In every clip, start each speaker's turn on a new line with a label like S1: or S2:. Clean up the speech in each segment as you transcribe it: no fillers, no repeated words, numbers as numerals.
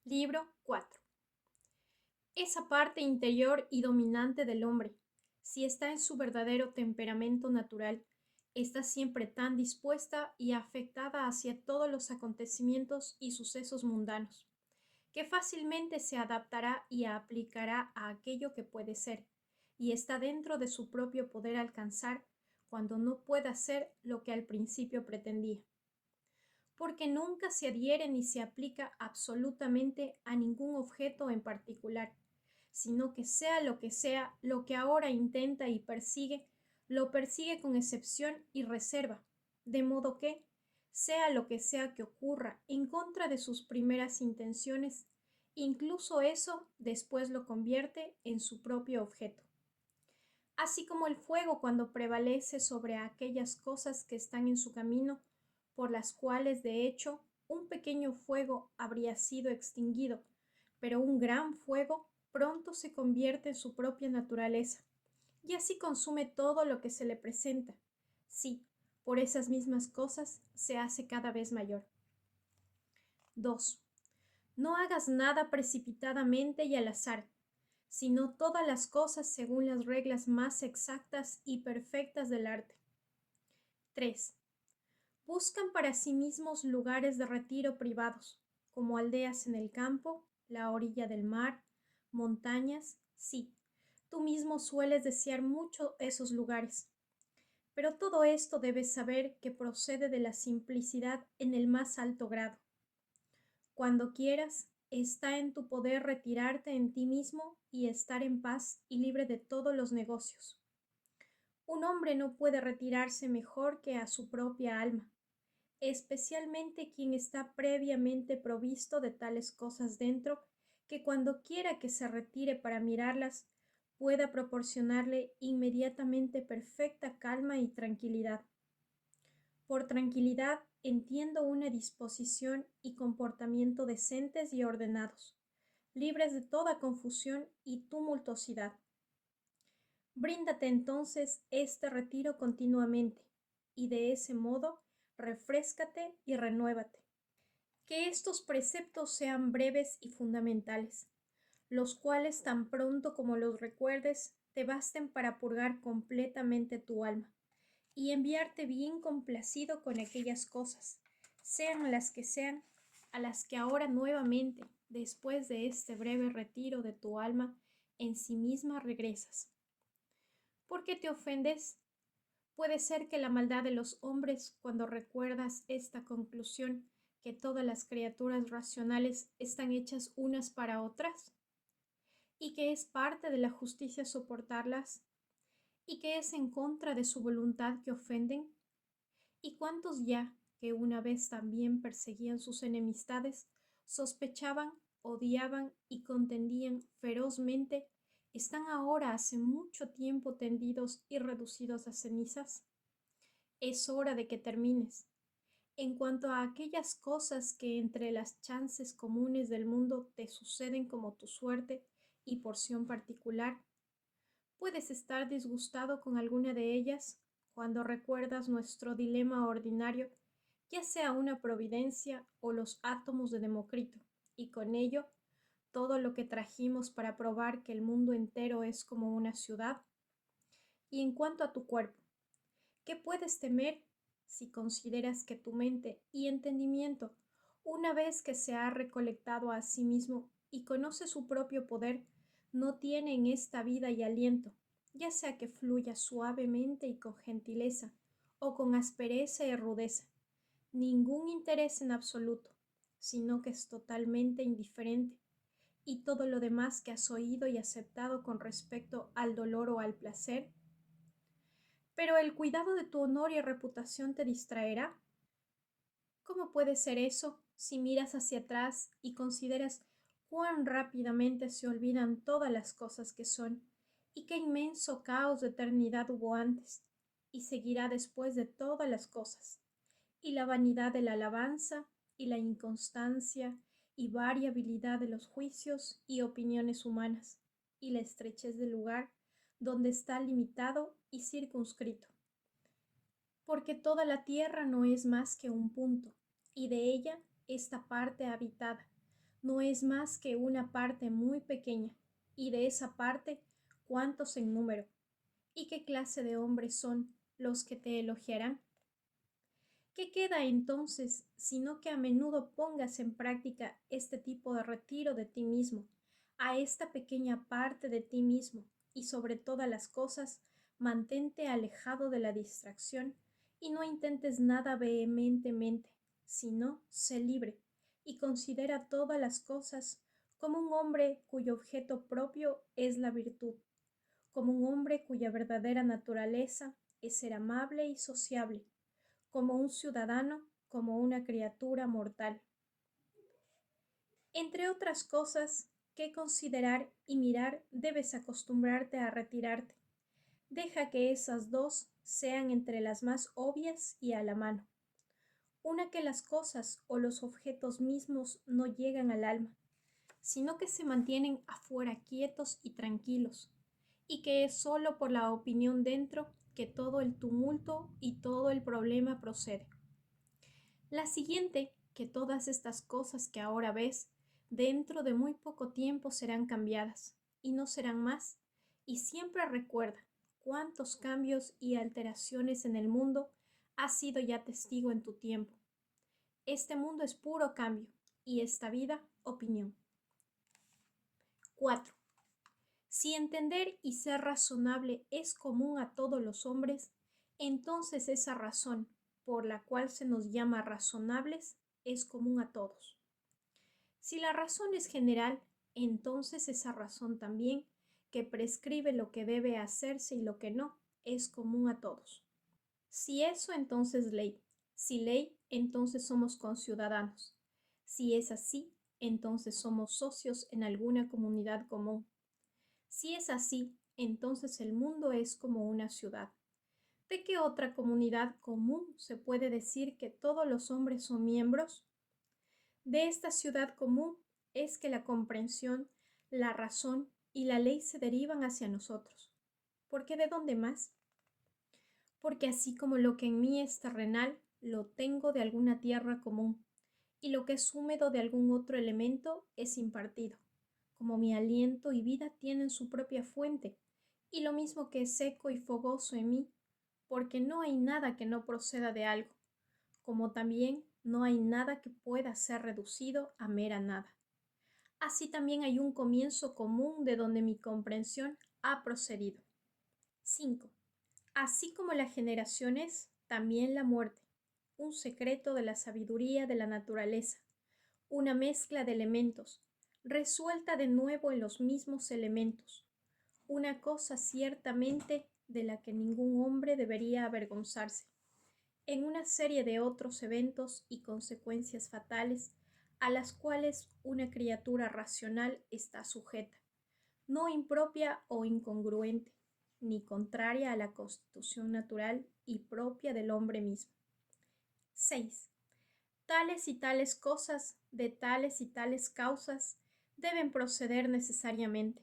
S1: Libro 4. Esa parte interior y dominante del hombre, si está en su verdadero temperamento natural, está siempre tan dispuesta y afectada hacia todos los acontecimientos y sucesos mundanos, que fácilmente se adaptará y aplicará a aquello que puede ser, y está dentro de su propio poder alcanzar cuando no pueda ser lo que al principio pretendía, porque nunca se adhiere ni se aplica absolutamente a ningún objeto en particular, sino que sea lo que ahora intenta y persigue, lo persigue con excepción y reserva, de modo que, sea lo que sea que ocurra en contra de sus primeras intenciones, incluso eso después lo convierte en su propio objeto. Así como el fuego cuando prevalece sobre aquellas cosas que están en su camino, por las cuales de hecho un pequeño fuego habría sido extinguido, pero un gran fuego pronto se convierte en su propia naturaleza, y así consume todo lo que se le presenta. Sí, por esas mismas cosas se hace cada vez mayor. 2. No hagas nada precipitadamente y al azar, sino todas las cosas según las reglas más exactas y perfectas del arte. 3. Buscan para sí mismos lugares de retiro privados, como aldeas en el campo, la orilla del mar, montañas. Sí, tú mismo sueles desear mucho esos lugares. Pero todo esto debes saber que procede de la simplicidad en el más alto grado. Cuando quieras, está en tu poder retirarte en ti mismo y estar en paz y libre de todos los negocios. Un hombre no puede retirarse mejor que a su propia alma, especialmente quien está previamente provisto de tales cosas dentro, que cuando quiera que se retire para mirarlas, pueda proporcionarle inmediatamente perfecta calma y tranquilidad. Por tranquilidad entiendo una disposición y comportamiento decentes y ordenados, libres de toda confusión y tumultuosidad. Bríndate entonces este retiro continuamente, y de ese modo refréscate y renuévate. Que estos preceptos sean breves y fundamentales, los cuales tan pronto como los recuerdes te basten para purgar completamente tu alma y enviarte bien complacido con aquellas cosas, sean las que sean, a las que ahora nuevamente, después de este breve retiro de tu alma, en sí misma regresas. ¿Por qué te ofendes? Puede ser que la maldad de los hombres, cuando recuerdas esta conclusión, que todas las criaturas racionales están hechas unas para otras, y que es parte de la justicia soportarlas, y que es en contra de su voluntad que ofenden. ¿Y cuántos ya, que una vez también perseguían sus enemistades, sospechaban, odiaban y contendían ferozmente, están ahora hace mucho tiempo tendidos y reducidos a cenizas? Es hora de que termines. En cuanto a aquellas cosas que entre las chances comunes del mundo te suceden como tu suerte y porción particular, puedes estar disgustado con alguna de ellas cuando recuerdas nuestro dilema ordinario, ya sea una providencia o los átomos de Democrito, y con ello todo lo que trajimos para probar que el mundo entero es como una ciudad. Y en cuanto a tu cuerpo, ¿qué puedes temer si consideras que tu mente y entendimiento, una vez que se ha recolectado a sí mismo y conoce su propio poder, no tiene en esta vida y aliento, ya sea que fluya suavemente y con gentileza, o con aspereza y rudeza, ningún interés en absoluto, sino que es totalmente indiferente, y todo lo demás que has oído y aceptado con respecto al dolor o al placer? Pero el cuidado de tu honor y reputación te distraerá. ¿Cómo puede ser eso si miras hacia atrás y consideras cuán rápidamente se olvidan todas las cosas que son, y qué inmenso caos de eternidad hubo antes y seguirá después de todas las cosas, y la vanidad de la alabanza y la inconstancia y variabilidad de los juicios y opiniones humanas, y la estrechez del lugar donde está limitado y circunscrito? Porque toda la tierra no es más que un punto, y de ella esta parte habitada, no es más que una parte muy pequeña, y de esa parte, ¿cuántos en número? ¿Y qué clase de hombres son los que te elogiarán? ¿Qué queda entonces, sino que a menudo pongas en práctica este tipo de retiro de ti mismo, a esta pequeña parte de ti mismo, y sobre todas las cosas, mantente alejado de la distracción y no intentes nada vehementemente, sino sé libre y considera todas las cosas como un hombre cuyo objeto propio es la virtud, como un hombre cuya verdadera naturaleza es ser amable y sociable, como un ciudadano, como una criatura mortal. Entre otras cosas que considerar y mirar, debes acostumbrarte a retirarte. Deja que esas dos sean entre las más obvias y a la mano. Una, que las cosas o los objetos mismos no llegan al alma, sino que se mantienen afuera quietos y tranquilos, y que es solo por la opinión dentro que todo el tumulto y todo el problema procede. La siguiente, que todas estas cosas que ahora ves, dentro de muy poco tiempo serán cambiadas, y no serán más, y siempre recuerda cuántos cambios y alteraciones en el mundo has sido ya testigo en tu tiempo. Este mundo es puro cambio, y esta vida, opinión. 4. Si entender y ser razonable es común a todos los hombres, entonces esa razón, por la cual se nos llama razonables, es común a todos. Si la razón es general, entonces esa razón también, que prescribe lo que debe hacerse y lo que no, es común a todos. Si eso, entonces ley. Si ley, entonces somos conciudadanos. Si es así, entonces somos socios en alguna comunidad común. Si es así, entonces el mundo es como una ciudad. ¿De qué otra comunidad común se puede decir que todos los hombres son miembros? De esta ciudad común es que la comprensión, la razón y la ley se derivan hacia nosotros. ¿Por qué de dónde más? Porque así como lo que en mí es terrenal, lo tengo de alguna tierra común, y lo que es húmedo de algún otro elemento es impartido, como mi aliento y vida tienen su propia fuente, y lo mismo que es seco y fogoso en mí, porque no hay nada que no proceda de algo, como también no hay nada que pueda ser reducido a mera nada. Así también hay un comienzo común de donde mi comprensión ha procedido. 5. Así como la generación es, también la muerte, un secreto de la sabiduría de la naturaleza, una mezcla de elementos, resuelta de nuevo en los mismos elementos, una cosa ciertamente de la que ningún hombre debería avergonzarse, en una serie de otros eventos y consecuencias fatales a las cuales una criatura racional está sujeta, no impropia o incongruente, ni contraria a la constitución natural y propia del hombre mismo. 6. Tales y tales cosas, de tales y tales causas, deben proceder necesariamente.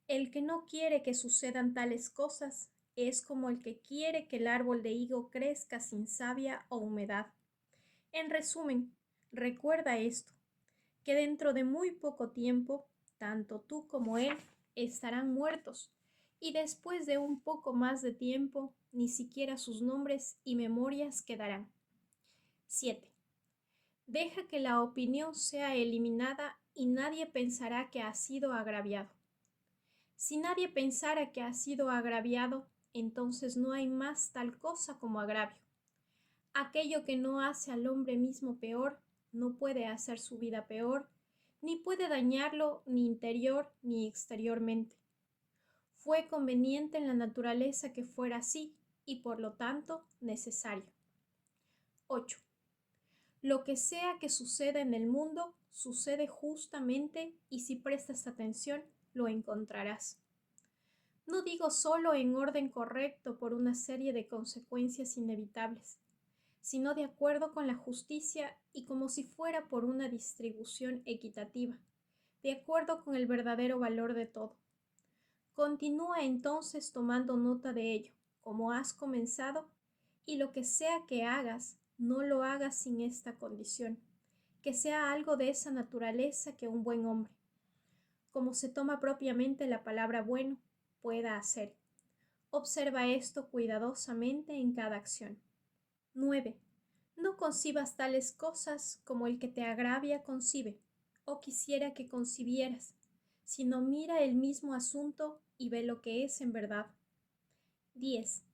S1: El que no quiere que sucedan tales cosas es como el que quiere que el árbol de higo crezca sin savia o humedad. En resumen, recuerda esto, que dentro de muy poco tiempo, tanto tú como él estarán muertos, y después de un poco más de tiempo, ni siquiera sus nombres y memorias quedarán. 7. Deja que la opinión sea eliminada y nadie pensará que ha sido agraviado. Si nadie pensara que ha sido agraviado, entonces no hay más tal cosa como agravio. Aquello que no hace al hombre mismo peor, no puede hacer su vida peor, ni puede dañarlo ni interior ni exteriormente. Fue conveniente en la naturaleza que fuera así y por lo tanto necesario. 8. Lo que sea que suceda en el mundo, sucede justamente y si prestas atención, lo encontrarás. No digo solo en orden correcto por una serie de consecuencias inevitables, sino de acuerdo con la justicia y como si fuera por una distribución equitativa, de acuerdo con el verdadero valor de todo. Continúa entonces tomando nota de ello, como has comenzado, y lo que sea que hagas, no lo hagas sin esta condición, que sea algo de esa naturaleza que un buen hombre, como se toma propiamente la palabra bueno, pueda hacer. Observa esto cuidadosamente en cada acción. 9. No concibas tales cosas como el que te agravia concibe, o quisiera que concibieras, sino mira el mismo asunto y ve lo que es en verdad. 10.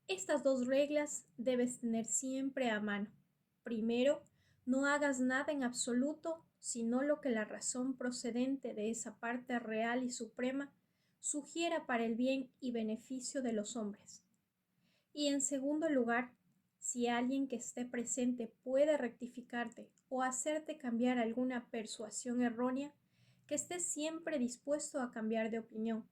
S1: Estas dos reglas debes tener siempre a mano. Primero, no hagas nada en absoluto, sino lo que la razón procedente de esa parte real y suprema sugiera para el bien y beneficio de los hombres. Y en segundo lugar, si alguien que esté presente puede rectificarte o hacerte cambiar alguna persuasión errónea, que estés siempre dispuesto a cambiar de opinión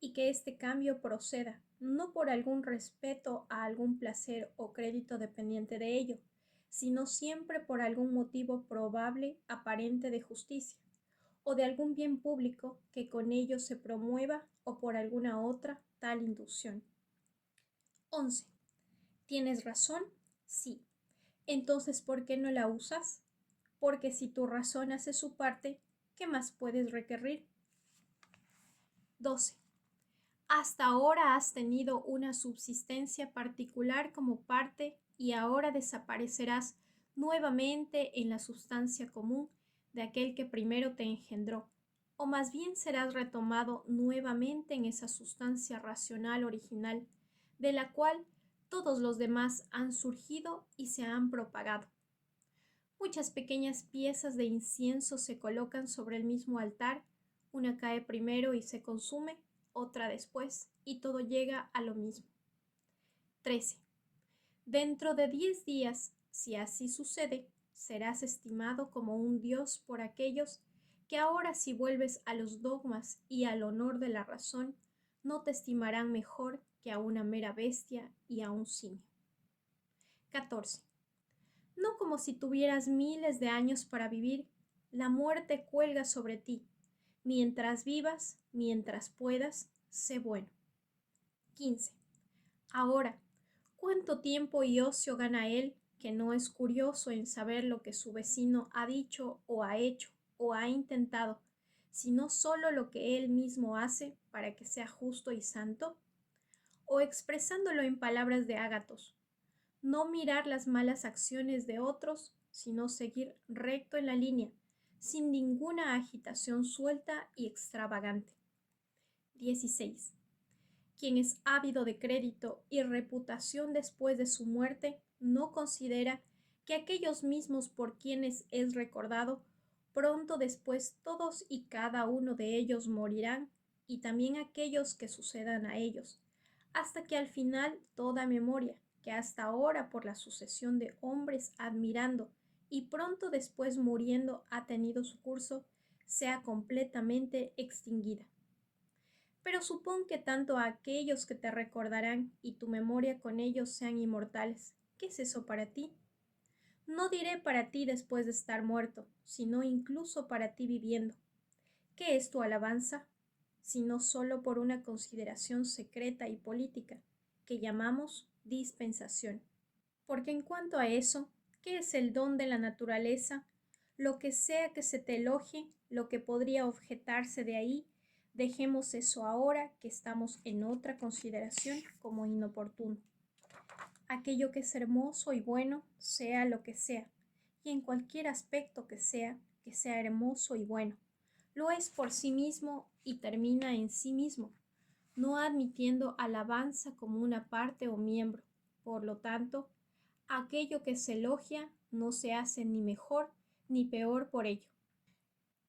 S1: y que este cambio proceda no por algún respeto a algún placer o crédito dependiente de ello, sino siempre por algún motivo probable aparente de justicia o de algún bien público que con ello se promueva o por alguna otra tal inducción. 11. ¿Tienes razón? Sí. Entonces, ¿por qué no la usas? Porque si tu razón hace su parte, ¿qué más puedes requerir? 12. Hasta ahora has tenido una subsistencia particular como parte y ahora desaparecerás nuevamente en la sustancia común de aquel que primero te engendró, o más bien serás retomado nuevamente en esa sustancia racional original, de la cual todos los demás han surgido y se han propagado. Muchas pequeñas piezas de incienso se colocan sobre el mismo altar, una cae primero y se consume, otra después, y todo llega a lo mismo. 13. Dentro de 10 días, si así sucede, serás estimado como un dios por aquellos que ahora, si vuelves a los dogmas y al honor de la razón, no te estimarán mejor que a una mera bestia y a un simio. 14. No como si tuvieras miles de años para vivir, la muerte cuelga sobre ti. Mientras vivas, mientras puedas, sé bueno. 15. Ahora, ¿cuánto tiempo y ocio gana él que no es curioso en saber lo que su vecino ha dicho o ha hecho o ha intentado, sino solo lo que él mismo hace para que sea justo y santo? O expresándolo en palabras de Ágatos, no mirar las malas acciones de otros, sino seguir recto en la línea, sin ninguna agitación suelta y extravagante. 16. Quien es ávido de crédito y reputación después de su muerte, no considera que aquellos mismos por quienes es recordado, pronto después todos y cada uno de ellos morirán, y también aquellos que sucedan a ellos, hasta que al final toda memoria, que hasta ahora por la sucesión de hombres admirando y pronto después muriendo ha tenido su curso, sea completamente extinguida. Pero supón que tanto aquellos que te recordarán y tu memoria con ellos sean inmortales. ¿Qué es eso para ti? No diré para ti después de estar muerto, sino incluso para ti viviendo. ¿Qué es tu alabanza? Sino solo por una consideración secreta y política, que llamamos dispensación. Porque en cuanto a eso, ¿qué es el don de la naturaleza? Lo que sea que se te elogie, lo que podría objetarse de ahí, dejemos eso ahora que estamos en otra consideración como inoportuno. Aquello que es hermoso y bueno, sea lo que sea, y en cualquier aspecto que sea hermoso y bueno, lo es por sí mismo y termina en sí mismo, no admitiendo alabanza como una parte o miembro. Por lo tanto, aquello que se elogia no se hace ni mejor ni peor por ello.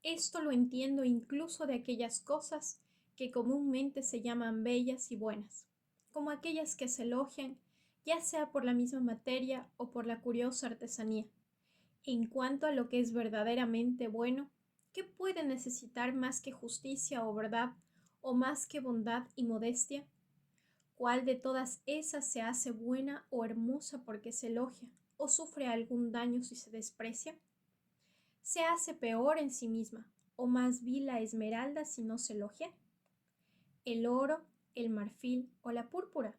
S1: Esto lo entiendo incluso de aquellas cosas que comúnmente se llaman bellas y buenas, como aquellas que se elogian, ya sea por la misma materia o por la curiosa artesanía. En cuanto a lo que es verdaderamente bueno, ¿qué puede necesitar más que justicia o verdad, o más que bondad y modestia? ¿Cuál de todas esas se hace buena o hermosa porque se elogia, o sufre algún daño si se desprecia? ¿Se hace peor en sí misma, o más vil la esmeralda si no se elogia? ¿El oro, el marfil o la púrpura?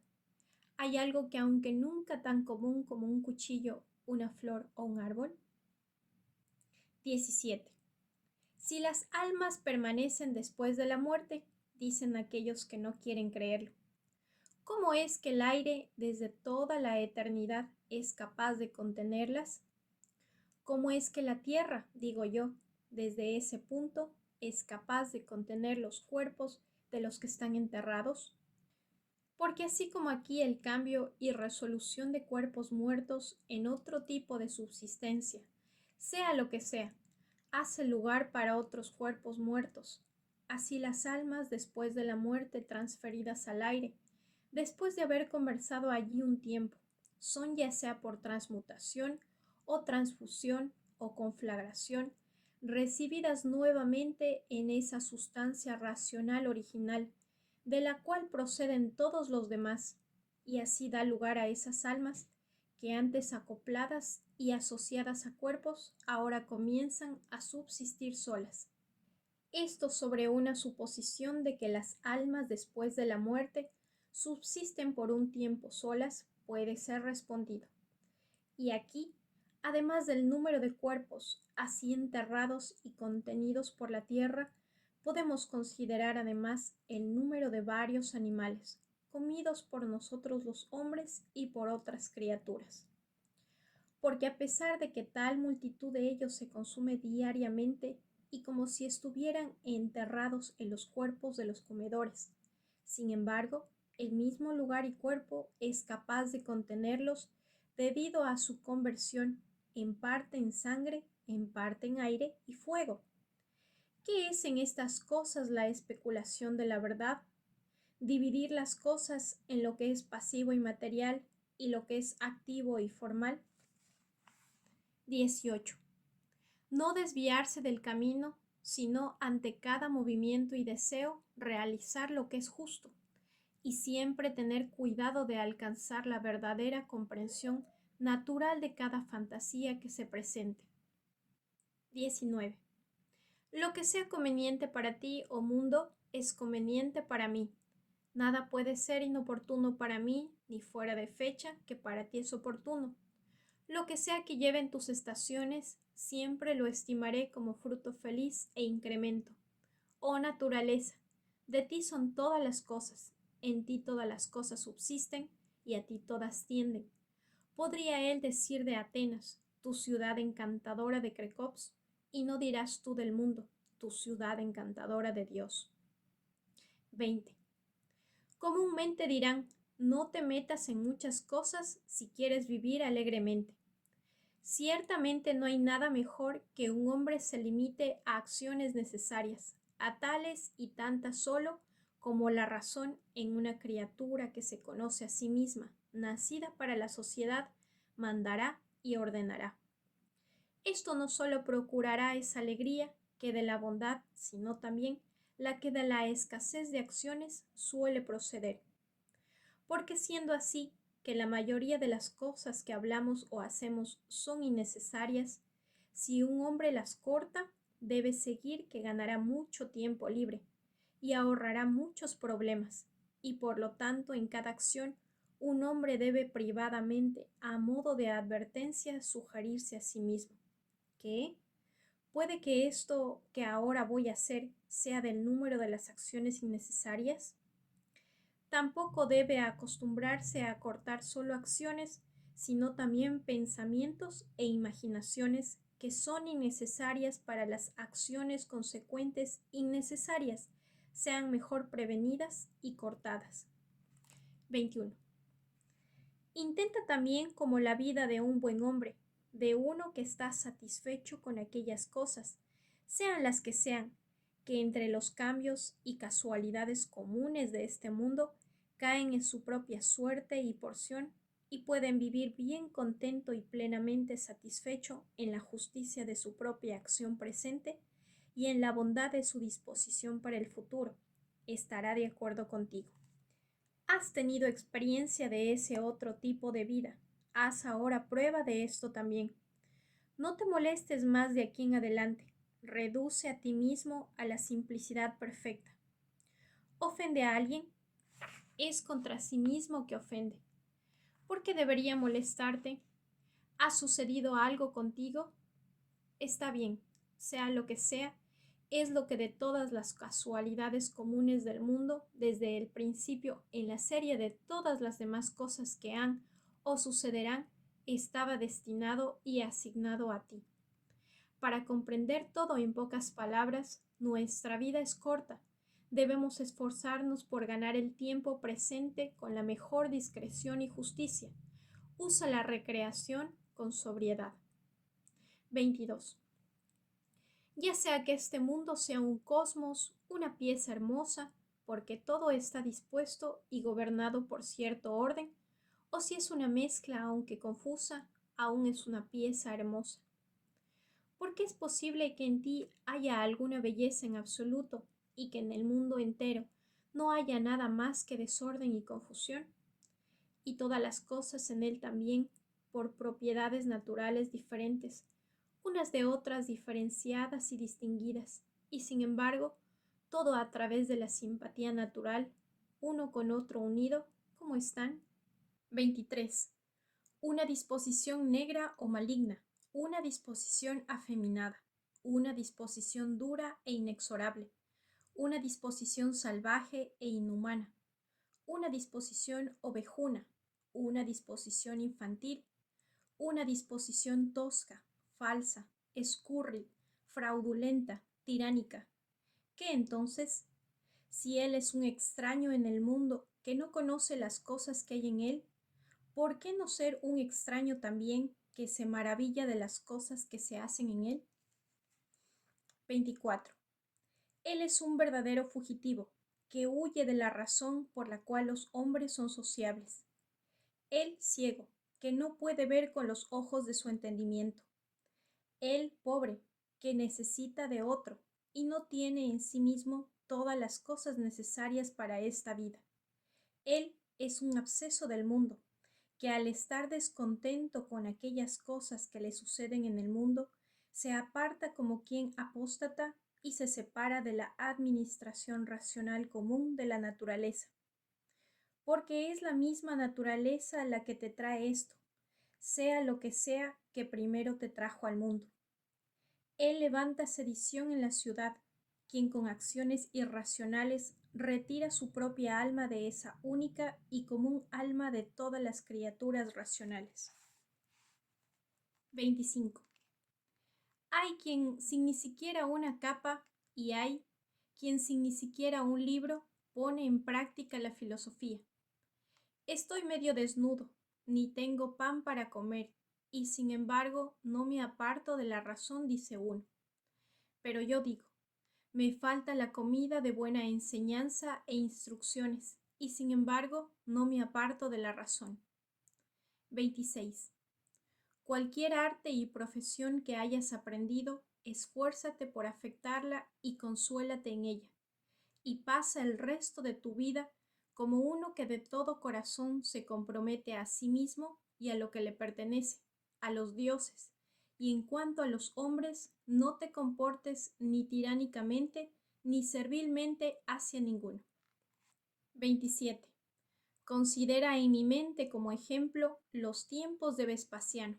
S1: ¿Hay algo que aunque nunca tan común como un cuchillo, una flor o un árbol? 17. Si las almas permanecen después de la muerte, dicen aquellos que no quieren creerlo. ¿Cómo es que el aire desde toda la eternidad es capaz de contenerlas? ¿Cómo es que la tierra, digo yo, desde ese punto es capaz de contener los cuerpos de los que están enterrados? Porque así como aquí el cambio y resolución de cuerpos muertos en otro tipo de subsistencia, sea lo que sea, hace lugar para otros cuerpos muertos, así las almas después de la muerte transferidas al aire, después de haber conversado allí un tiempo, son ya sea por transmutación o transfusión o conflagración, recibidas nuevamente en esa sustancia racional original, de la cual proceden todos los demás, y así da lugar a esas almas que antes acopladas y asociadas a cuerpos, ahora comienzan a subsistir solas. Esto sobre una suposición de que las almas después de la muerte subsisten por un tiempo solas puede ser respondido. Y aquí, además del número de cuerpos así enterrados y contenidos por la tierra, podemos considerar además el número de varios animales, comidos por nosotros los hombres y por otras criaturas. Porque a pesar de que tal multitud de ellos se consume diariamente y como si estuvieran enterrados en los cuerpos de los comedores, sin embargo, el mismo lugar y cuerpo es capaz de contenerlos debido a su conversión en parte en sangre, en parte en aire y fuego. ¿Qué es en estas cosas la especulación de la verdad? Dividir las cosas en lo que es pasivo y material y lo que es activo y formal. 18. No desviarse del camino, sino ante cada movimiento y deseo realizar lo que es justo, y siempre tener cuidado de alcanzar la verdadera comprensión natural de cada fantasía que se presente. 19. Lo que sea conveniente para ti, oh mundo, es conveniente para mí. Nada puede ser inoportuno para mí, ni fuera de fecha, que para ti es oportuno. Lo que sea que lleven tus estaciones, siempre lo estimaré como fruto feliz e incremento. Oh naturaleza, de ti son todas las cosas, en ti todas las cosas subsisten, y a ti todas tienden. Podría él decir de Atenas, tu ciudad encantadora de Crecops, y no dirás tú del mundo, tu ciudad encantadora de Dios. 20. Comúnmente dirán, no te metas en muchas cosas si quieres vivir alegremente. Ciertamente no hay nada mejor que un hombre se limite a acciones necesarias, a tales y tantas solo como la razón en una criatura que se conoce a sí misma, nacida para la sociedad, mandará y ordenará. Esto no solo procurará esa alegría que de la bondad, sino también la que de la escasez de acciones suele proceder. Porque siendo así, que la mayoría de las cosas que hablamos o hacemos son innecesarias, si un hombre las corta, debe seguir que ganará mucho tiempo libre y ahorrará muchos problemas, y por lo tanto en cada acción un hombre debe privadamente, a modo de advertencia, sugerirse a sí mismo que puede que esto que ahora voy a hacer sea del número de las acciones innecesarias. Tampoco debe acostumbrarse a cortar solo acciones, sino también pensamientos e imaginaciones que son innecesarias para las acciones consecuentes innecesarias, sean mejor prevenidas y cortadas. 21. Intenta también como la vida de un buen hombre, de uno que está satisfecho con aquellas cosas, sean las que sean, que entre los cambios y casualidades comunes de este mundo caen en su propia suerte y porción y pueden vivir bien contento y plenamente satisfecho en la justicia de su propia acción presente y en la bondad de su disposición para el futuro. Estará de acuerdo contigo. Has tenido experiencia de ese otro tipo de vida. Haz ahora prueba de esto también. No te molestes más de aquí en adelante. Reduce a ti mismo a la simplicidad perfecta. ¿Ofende a alguien? Es contra sí mismo que ofende. ¿Por qué debería molestarte? ¿Ha sucedido algo contigo? Está bien, sea lo que sea, es lo que de todas las casualidades comunes del mundo, desde el principio en la serie de todas las demás cosas que han o sucederán, estaba destinado y asignado a ti. Para comprender todo en pocas palabras, nuestra vida es corta. Debemos esforzarnos por ganar el tiempo presente con la mejor discreción y justicia. Usa la recreación con sobriedad. 22. Ya sea que este mundo sea un cosmos, una pieza hermosa, porque todo está dispuesto y gobernado por cierto orden, o si es una mezcla aunque confusa, aún es una pieza hermosa. Porque es posible que en ti haya alguna belleza en absoluto y que en el mundo entero no haya nada más que desorden y confusión, y todas las cosas en él también, por propiedades naturales diferentes, unas de otras diferenciadas y distinguidas, y sin embargo, todo a través de la simpatía natural, uno con otro unido, ¿cómo están? 23. Una disposición negra o maligna, una disposición afeminada, una disposición dura e inexorable, una disposición salvaje e inhumana, una disposición ovejuna, una disposición infantil, una disposición tosca, falsa, escurril, fraudulenta, tiránica. ¿Qué entonces? Si él es un extraño en el mundo que no conoce las cosas que hay en él, ¿por qué no ser un extraño también que se maravilla de las cosas que se hacen en él? 24. Él es un verdadero fugitivo, que huye de la razón por la cual los hombres son sociables. Él ciego, que no puede ver con los ojos de su entendimiento. Él pobre, que necesita de otro, y no tiene en sí mismo todas las cosas necesarias para esta vida. Él es un absceso del mundo, que al estar descontento con aquellas cosas que le suceden en el mundo, se aparta como quien apóstata y se separa de la administración racional común de la naturaleza. Porque es la misma naturaleza la que te trae esto, sea lo que sea que primero te trajo al mundo. Él levanta sedición en la ciudad, quien con acciones irracionales retira su propia alma de esa única y común alma de todas las criaturas racionales. 25. Hay quien sin ni siquiera una capa y hay quien sin ni siquiera un libro pone en práctica la filosofía. Estoy medio desnudo, ni tengo pan para comer, y sin embargo no me aparto de la razón, dice uno. Pero yo digo, me falta la comida de buena enseñanza e instrucciones, y sin embargo no me aparto de la razón. 26. Cualquier arte y profesión que hayas aprendido, esfuérzate por afectarla y consuélate en ella, y pasa el resto de tu vida como uno que de todo corazón se compromete a sí mismo y a lo que le pertenece, a los dioses, y en cuanto a los hombres, no te comportes ni tiránicamente ni servilmente hacia ninguno. 27. Considera en mi mente como ejemplo los tiempos de Vespasiano.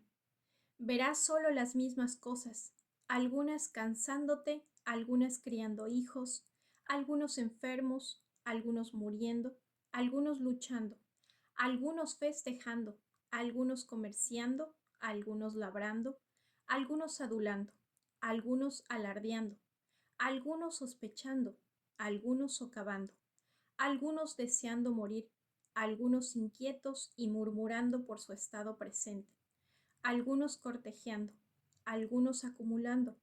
S1: Verás solo las mismas cosas, algunas cansándote, algunas criando hijos, algunos enfermos, algunos muriendo, algunos luchando, algunos festejando, algunos comerciando, algunos labrando, algunos adulando, algunos alardeando, algunos sospechando, algunos socavando, algunos deseando morir, algunos inquietos y murmurando por su estado presente, algunos cortejeando, algunos acumulando,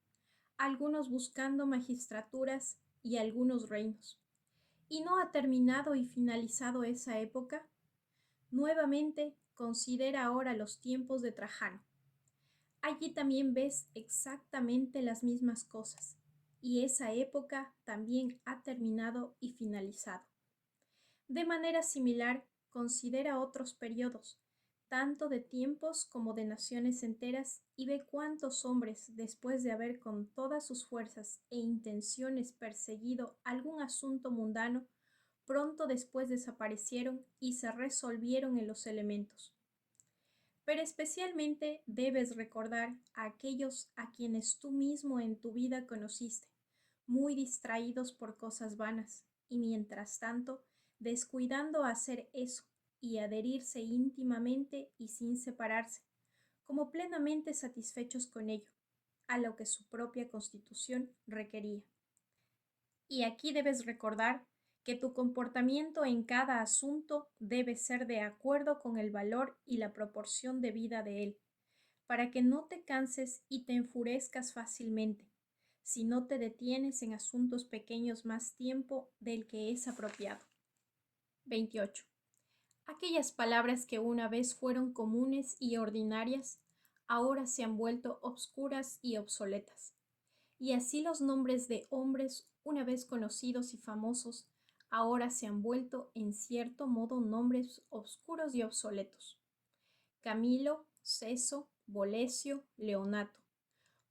S1: algunos buscando magistraturas y algunos reinos. ¿Y no ha terminado y finalizado esa época? Nuevamente considera ahora los tiempos de Trajano. Allí también ves exactamente las mismas cosas, y esa época también ha terminado y finalizado. De manera similar, considera otros periodos, tanto de tiempos como de naciones enteras, y ve cuántos hombres, después de haber con todas sus fuerzas e intenciones perseguido algún asunto mundano, pronto después desaparecieron y se resolvieron en los elementos. pero especialmente debes recordar a aquellos a quienes tú mismo en tu vida conociste, muy distraídos por cosas vanas, y mientras tanto descuidando hacer eso y adherirse íntimamente y sin separarse, como plenamente satisfechos con ello, a lo que su propia constitución requería. Y aquí debes recordar que tu comportamiento en cada asunto debe ser de acuerdo con el valor y la proporción debida de él, para que no te canses y te enfurezcas fácilmente, si no te detienes en asuntos pequeños más tiempo del que es apropiado. 28. Aquellas palabras que una vez fueron comunes y ordinarias, ahora se han vuelto obscuras y obsoletas. Y así los nombres de hombres una vez conocidos y famosos, ahora se han vuelto en cierto modo nombres obscuros y obsoletos. Camilo, Ceso, Bolesio, Leonato.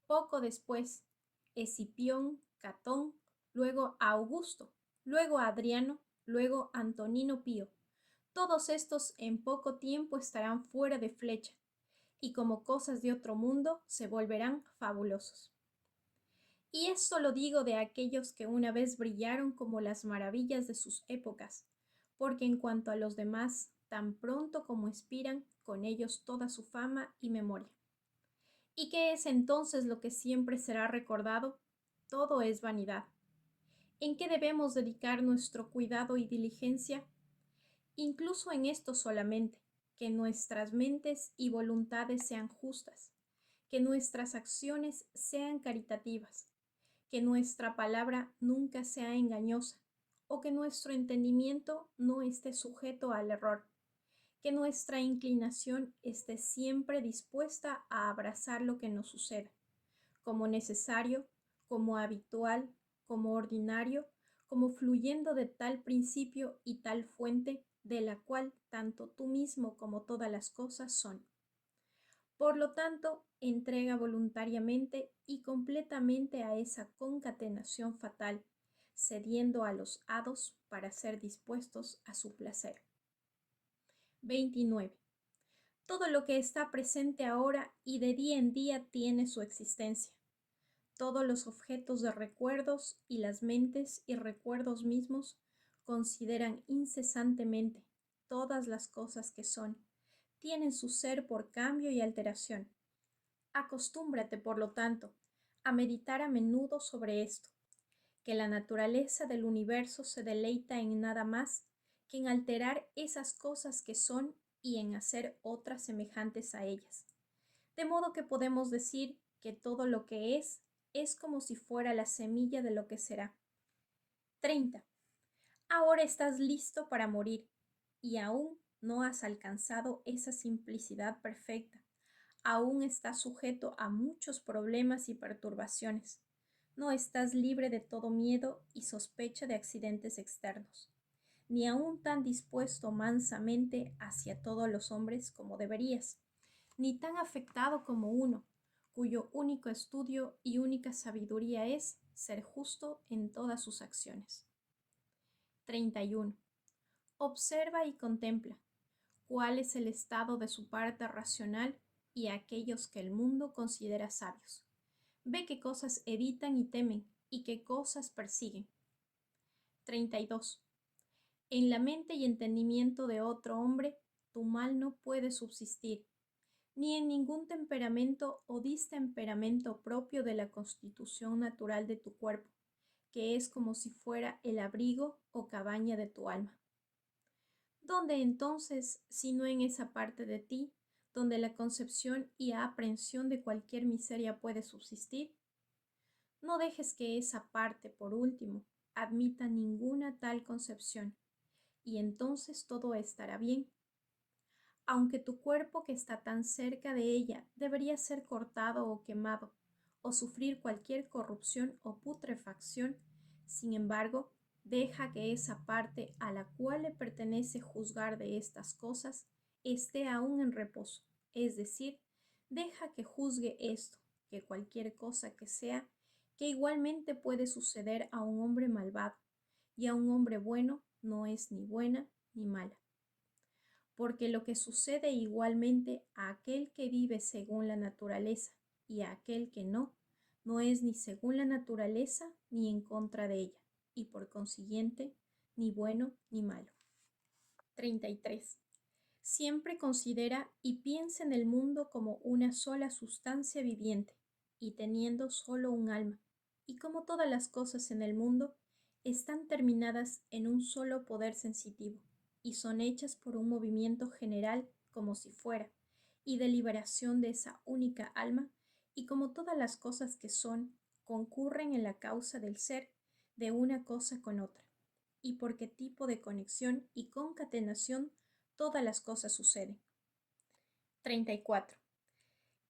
S1: Poco después, Escipión, Catón, luego Augusto, luego Adriano, luego Antonino Pío. Todos estos en poco tiempo estarán fuera de flecha, y como cosas de otro mundo se volverán fabulosos. Y esto lo digo de aquellos que una vez brillaron como las maravillas de sus épocas, porque en cuanto a los demás, tan pronto como expiran, con ellos toda su fama y memoria. ¿Y qué es entonces lo que siempre será recordado? Todo es vanidad. ¿En qué debemos dedicar nuestro cuidado y diligencia? Incluso en esto solamente, que nuestras mentes y voluntades sean justas, que nuestras acciones sean caritativas, que nuestra palabra nunca sea engañosa, o que nuestro entendimiento no esté sujeto al error, que nuestra inclinación esté siempre dispuesta a abrazar lo que nos suceda, como necesario, como habitual, como ordinario, como fluyendo de tal principio y tal fuente, de la cual tanto tú mismo como todas las cosas son. Por lo tanto, entrega voluntariamente y completamente a esa concatenación fatal, cediendo a los hados para ser dispuestos a su placer. 29. Todo lo que está presente ahora y de día en día tiene su existencia. Todos los objetos de recuerdos y las mentes y recuerdos mismos consideran incesantemente todas las cosas que son, tienen su ser por cambio y alteración. Acostúmbrate, por lo tanto, a meditar a menudo sobre esto, que la naturaleza del universo se deleita en nada más que en alterar esas cosas que son y en hacer otras semejantes a ellas. De modo que podemos decir que todo lo que es como si fuera la semilla de lo que será. 30. Ahora estás listo para morir y aún no has alcanzado esa simplicidad perfecta. Aún estás sujeto a muchos problemas y perturbaciones. No estás libre de todo miedo y sospecha de accidentes externos, ni aún tan dispuesto mansamente hacia todos los hombres como deberías, ni tan afectado como uno, cuyo único estudio y única sabiduría es ser justo en todas sus acciones. 31. Observa y contempla cuál es el estado de su parte racional y aquellos que el mundo considera sabios. Ve qué cosas evitan y temen y qué cosas persiguen. 32. En la mente y entendimiento de otro hombre, tu mal no puede subsistir, ni en ningún temperamento o distemperamento propio de la constitución natural de tu cuerpo, que es como si fuera el abrigo o cabaña de tu alma. ¿Dónde entonces, si no en esa parte de ti, donde la concepción y aprehensión de cualquier miseria puede subsistir? No dejes que esa parte, por último, admita ninguna tal concepción, y entonces todo estará bien. Aunque tu cuerpo que está tan cerca de ella debería ser cortado o quemado, o sufrir cualquier corrupción o putrefacción, sin embargo, deja que esa parte a la cual le pertenece juzgar de estas cosas esté aún en reposo, es decir, deja que juzgue esto, que cualquier cosa que sea, que igualmente puede suceder a un hombre malvado, y a un hombre bueno no es ni buena ni mala. porque lo que sucede igualmente a aquel que vive según la naturaleza y a aquel que no, no es ni según la naturaleza ni en contra de ella, y por consiguiente, ni bueno ni malo. 33. Siempre considera y piensa en el mundo como una sola sustancia viviente, y teniendo solo un alma, y como todas las cosas en el mundo, están terminadas en un solo poder sensitivo, y son hechas por un movimiento general como si fuera, y deliberación de esa única alma, y como todas las cosas que son, concurren en la causa del ser de una cosa con otra, y por qué tipo de conexión y concatenación todas las cosas suceden. 34.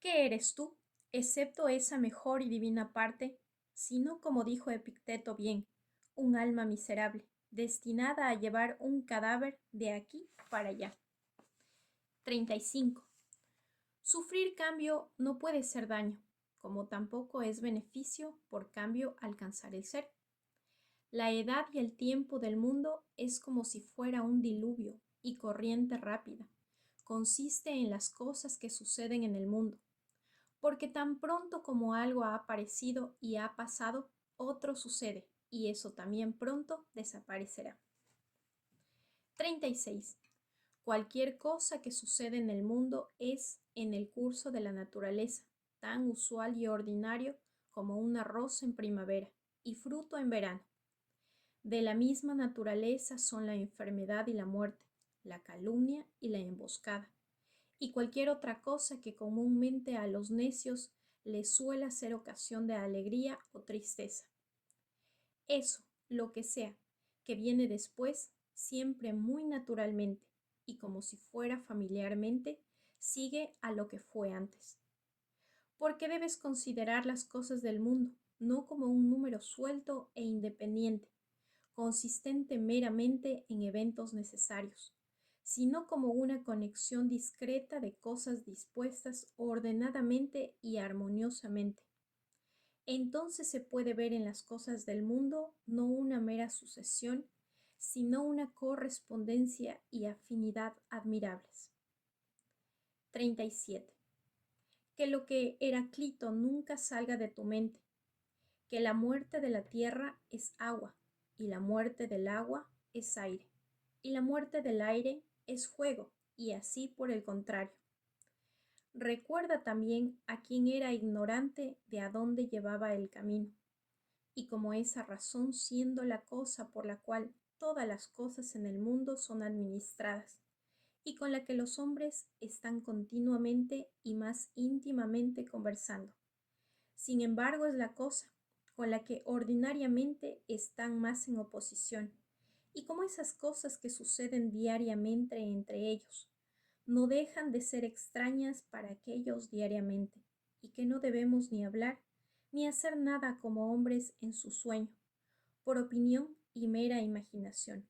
S1: ¿Qué eres tú, excepto esa mejor y divina parte, sino, como dijo Epicteto bien, un alma miserable, destinada a llevar un cadáver de aquí para allá? 35. Sufrir cambio no puede ser daño, como tampoco es beneficio por cambio alcanzar el ser. La edad y el tiempo del mundo es como si fuera un diluvio y corriente rápida. Consiste en las cosas que suceden en el mundo, porque tan pronto como algo ha aparecido y ha pasado, otro sucede, y eso también pronto desaparecerá. 36. Cualquier cosa que sucede en el mundo es, en el curso de la naturaleza, tan usual y ordinario como una rosa en primavera y fruto en verano. De la misma naturaleza son la enfermedad y la muerte, la calumnia y la emboscada, y cualquier otra cosa que comúnmente a los necios les suele ser ocasión de alegría o tristeza. Eso, lo que sea, que viene después, siempre muy naturalmente, y como si fuera familiarmente, sigue a lo que fue antes. Porque debes considerar las cosas del mundo, no como un número suelto e independiente, consistente meramente en eventos necesarios, sino como una conexión discreta de cosas dispuestas ordenadamente y armoniosamente. Entonces se puede ver en las cosas del mundo no una mera sucesión, sino una correspondencia y afinidad admirables. 37. Que lo que Heráclito nunca salga de tu mente, que la muerte de la tierra es agua, y la muerte del agua es aire, y la muerte del aire es fuego, y así por el contrario. Recuerda también a quien era ignorante de a dónde llevaba el camino, y como esa razón siendo la cosa por la cual todas las cosas en el mundo son administradas, y con la que los hombres están continuamente y más íntimamente conversando. Sin embargo, es la cosa con la que ordinariamente están más en oposición, y como esas cosas que suceden diariamente entre ellos, no dejan de ser extrañas para aquellos diariamente, y que no debemos ni hablar, ni hacer nada como hombres en su sueño, por opinión y mera imaginación,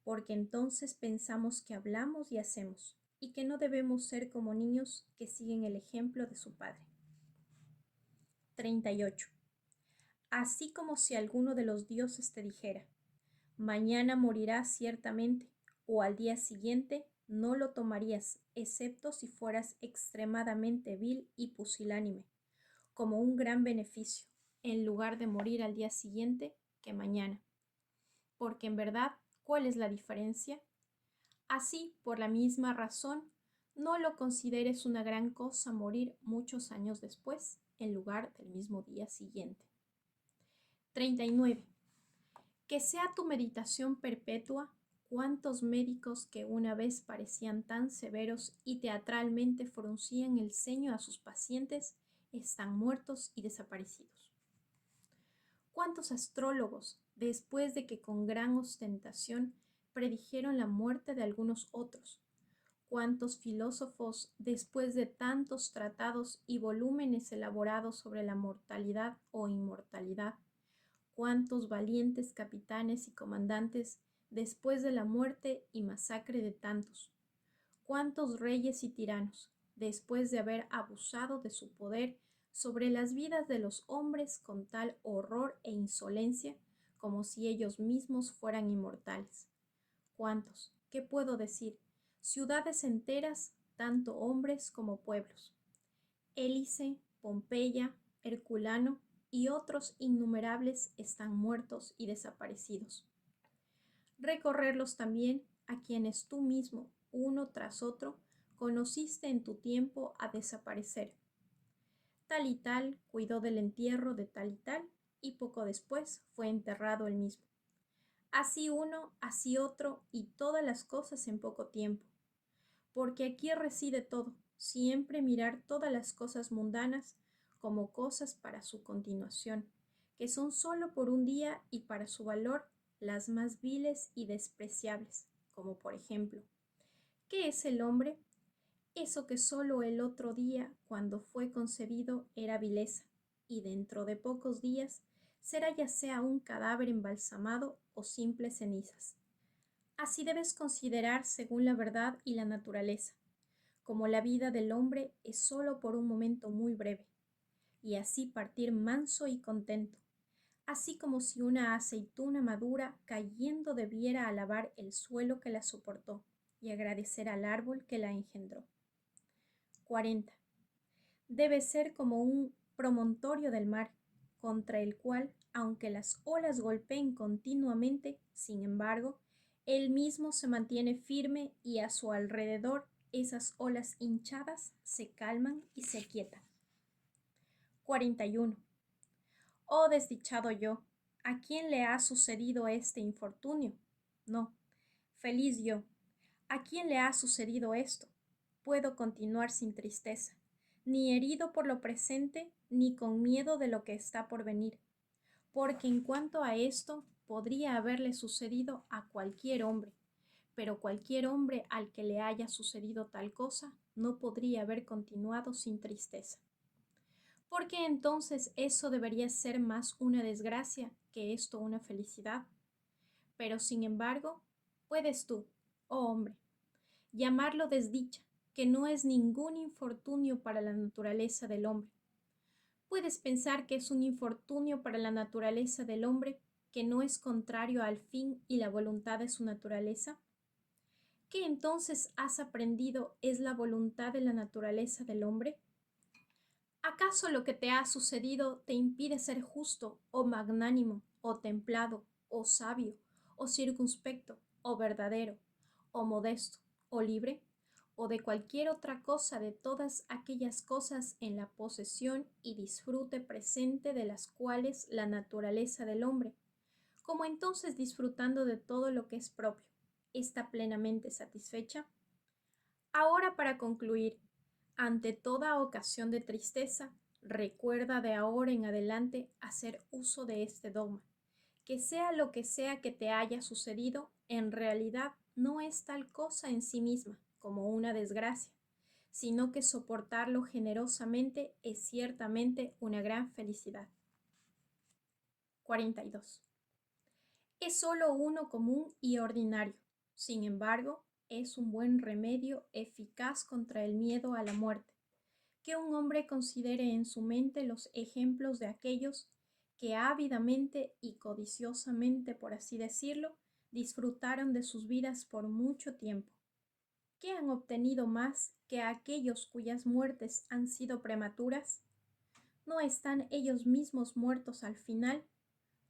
S1: porque entonces pensamos que hablamos y hacemos, y que no debemos ser como niños que siguen el ejemplo de su padre. 38. Así como si alguno de los dioses te dijera, mañana morirás ciertamente, o al día siguiente, no lo tomarías, excepto si fueras extremadamente vil y pusilánime, como un gran beneficio, en lugar de morir al día siguiente que mañana. Porque en verdad, ¿cuál es la diferencia? Así, por la misma razón, no lo consideres una gran cosa morir muchos años después, en lugar del mismo día siguiente. 39. Que sea tu meditación perpetua cuántos médicos que una vez parecían tan severos y teatralmente fruncían el ceño a sus pacientes están muertos y desaparecidos. Cuántos astrólogos, después de que con gran ostentación predijeron la muerte de algunos otros, cuántos filósofos, después de tantos tratados y volúmenes elaborados sobre la mortalidad o inmortalidad, cuántos valientes capitanes y comandantes después de la muerte y masacre de tantos, cuántos reyes y tiranos, después de haber abusado de su poder sobre las vidas de los hombres con tal horror e insolencia como si ellos mismos fueran inmortales. Cuántos, ¿qué puedo decir?, ciudades enteras, tanto hombres como pueblos. Hélice, Pompeya, Herculano y otros innumerables están muertos y desaparecidos. Recorrerlos también a quienes tú mismo, uno tras otro, conociste en tu tiempo a desaparecer. Tal y tal cuidó del entierro de tal y poco después fue enterrado él mismo. Así uno, así otro y todas las cosas en poco tiempo. Porque aquí reside todo, siempre mirar todas las cosas mundanas como cosas para su continuación, que son sólo por un día y para su valor las más viles y despreciables, como por ejemplo, ¿qué es el hombre? Eso que sólo el otro día, cuando fue concebido, era vileza, y dentro de pocos días será ya sea un cadáver embalsamado o simples cenizas. Así debes considerar según la verdad y la naturaleza, como la vida del hombre es sólo por un momento muy breve, y así partir manso y contento, así como si una aceituna madura cayendo debiera alabar el suelo que la soportó y agradecer al árbol que la engendró. 40. Debe ser como un promontorio del mar, contra el cual, aunque las olas golpeen continuamente, sin embargo, él mismo se mantiene firme y a su alrededor esas olas hinchadas se calman y se quietan. 41. Oh desdichado yo, ¿a quién le ha sucedido este infortunio? No, feliz yo, ¿a quién le ha sucedido esto? Puedo continuar sin tristeza, ni herido por lo presente, ni con miedo de lo que está por venir, porque en cuanto a esto, podría haberle sucedido a cualquier hombre, pero cualquier hombre al que le haya sucedido tal cosa no podría haber continuado sin tristeza. Porque entonces eso debería ser más una desgracia que esto una felicidad. Pero sin embargo, puedes tú, oh hombre, llamarlo desdicha, que no es ningún infortunio para la naturaleza del hombre. Puedes pensar que es un infortunio para la naturaleza del hombre que no es contrario al fin y la voluntad de su naturaleza. ¿Qué entonces has aprendido es la voluntad de la naturaleza del hombre? ¿Acaso lo que te ha sucedido te impide ser justo, o magnánimo, o templado, o sabio, o circunspecto, o verdadero, o modesto, o libre, o de cualquier otra cosa de todas aquellas cosas en la posesión y disfrute presente de las cuales la naturaleza del hombre, como entonces disfrutando de todo lo que es propio, está plenamente satisfecha? Ahora para concluir, ante toda ocasión de tristeza, recuerda de ahora en adelante hacer uso de este dogma, que sea lo que sea que te haya sucedido, en realidad no es tal cosa en sí misma como una desgracia, sino que soportarlo generosamente es ciertamente una gran felicidad. 42. Es solo uno común y ordinario, sin embargo, es un buen remedio eficaz contra el miedo a la muerte, que un hombre considere en su mente los ejemplos de aquellos que ávidamente y codiciosamente, por así decirlo, disfrutaron de sus vidas por mucho tiempo. ¿Qué han obtenido más que aquellos cuyas muertes han sido prematuras? ¿No están ellos mismos muertos al final,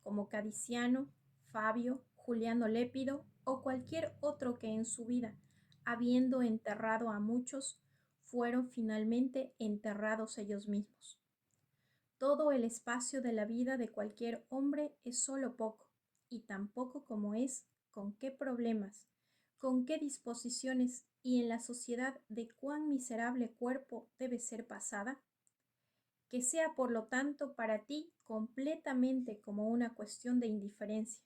S1: como Cadiciano, Fabio, Juliano Lépido o cualquier otro que en su vida, habiendo enterrado a muchos, fueron finalmente enterrados ellos mismos? Todo el espacio de la vida de cualquier hombre es solo poco, y tan poco como es, con qué problemas, con qué disposiciones y en la sociedad de cuán miserable cuerpo debe ser pasada, que sea por lo tanto para ti completamente como una cuestión de indiferencia.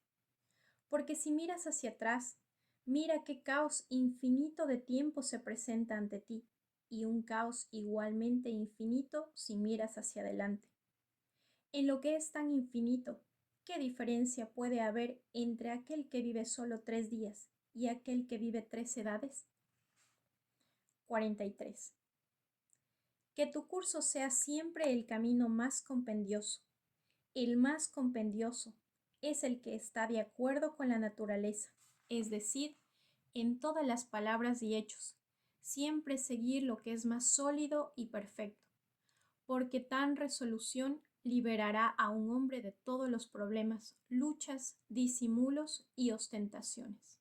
S1: Porque si miras hacia atrás, mira qué caos infinito de tiempo se presenta ante ti, y un caos igualmente infinito si miras hacia adelante. En lo que es tan infinito, ¿qué diferencia puede haber entre aquel que vive solo 3 días y aquel que vive 3 edades? 43. Que tu curso sea siempre el camino más compendioso. El más compendioso es el que está de acuerdo con la naturaleza, es decir, en todas las palabras y hechos, siempre seguir lo que es más sólido y perfecto, porque tan resolución liberará a un hombre de todos los problemas, luchas, disimulos y ostentaciones.